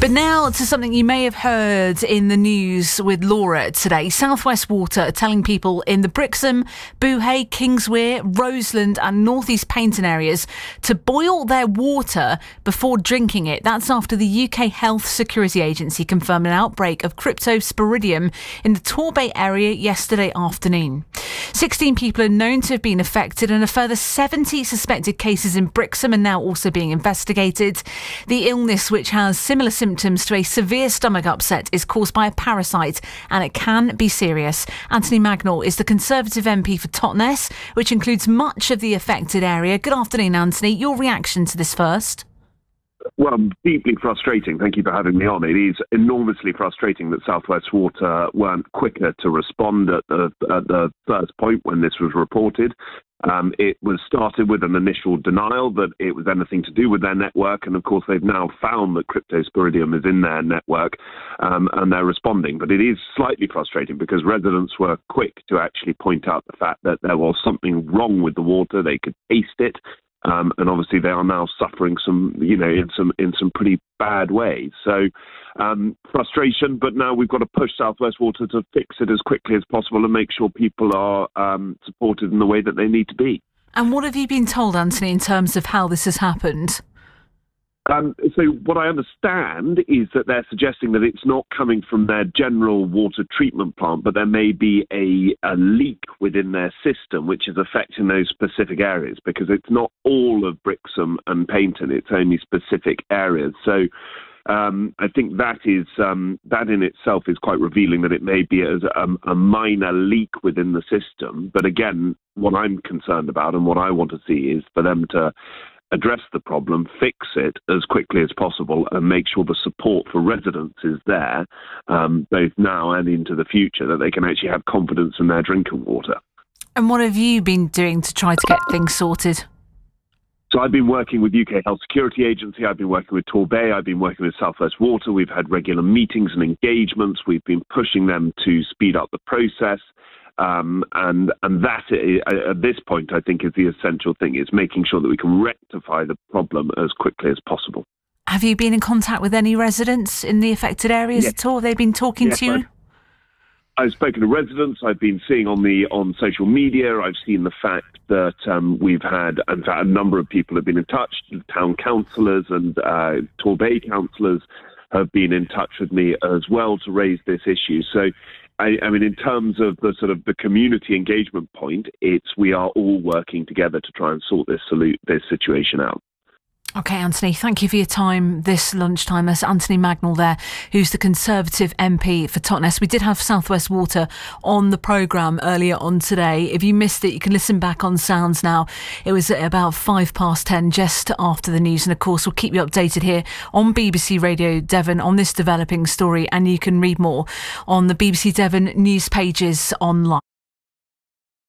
But now to something you may have heard in the news with Laura today. South West Water are telling people in the Brixham, Boohay, Kingswear, Roseland and North East Paignton areas to boil their water before drinking it. That's after the UK Health Security Agency confirmed an outbreak of cryptosporidium in the Torbay area yesterday afternoon. 16 people are known to have been affected and a further 70 suspected cases in Brixham are now also being investigated. The illness, which has similar symptoms to a severe stomach upset, is caused by a parasite and it can be serious. Anthony Mangnall is the Conservative MP for Totnes, which includes much of the affected area. Good afternoon, Anthony. Your reaction to this first? Well, deeply frustrating. Thank you for having me on. It is enormously frustrating that South West Water weren't quicker to respond at the first point when this was reported. It was started with an initial denial that it was anything to do with their network, and of course they've now found that cryptosporidium is in their network, and they're responding. But it is slightly frustrating because residents were quick to actually point out the fact that there was something wrong with the water. They could taste it. And obviously they are now suffering some, in some pretty bad ways. So frustration, but now we've got to push South West Water to fix it as quickly as possible and make sure people are supported in the way that they need to be. And what have you been told, Anthony, in terms of how this has happened? So what I understand is that they're suggesting that it's not coming from their general water treatment plant, but there may be a leak within their system which is affecting those specific areas, because it's not all of Brixham and Paignton, it's only specific areas. So I think that in itself is quite revealing, that it may be as a minor leak within the system. But again, what I'm concerned about and what I want to see is for them to address the problem, fix it as quickly as possible, and make sure the support for residents is there, both now and into the future, that they can actually have confidence in their drinking water. And what have you been doing to try to get things sorted? So I've been working with UK Health Security Agency, I've been working with Torbay, I've been working with South West Water. We've had regular meetings and engagements. We've been pushing them to speed up the process. And that, at this point, I think is the essential thing, is making sure that we can rectify the problem as quickly as possible. Have you been in contact with any residents in the affected areas at all? Have they been talking to you? I've spoken to residents. I've been seeing on social media. I've seen the fact that we've had, in fact, a number of people have been in touch. Town councillors and Torbay councillors have been in touch with me as well to raise this issue. So, I mean, in terms of the community engagement point, we are all working together to try and sort this situation out. OK, Anthony, thank you for your time this lunchtime. That's Anthony Mangnall there, who's the Conservative MP for Totnes. We did have South West Water on the programme earlier on today. If you missed it, you can listen back on Sounds now. It was at about 10:05, just after the news. And of course, we'll keep you updated here on BBC Radio Devon on this developing story. And you can read more on the BBC Devon news pages online.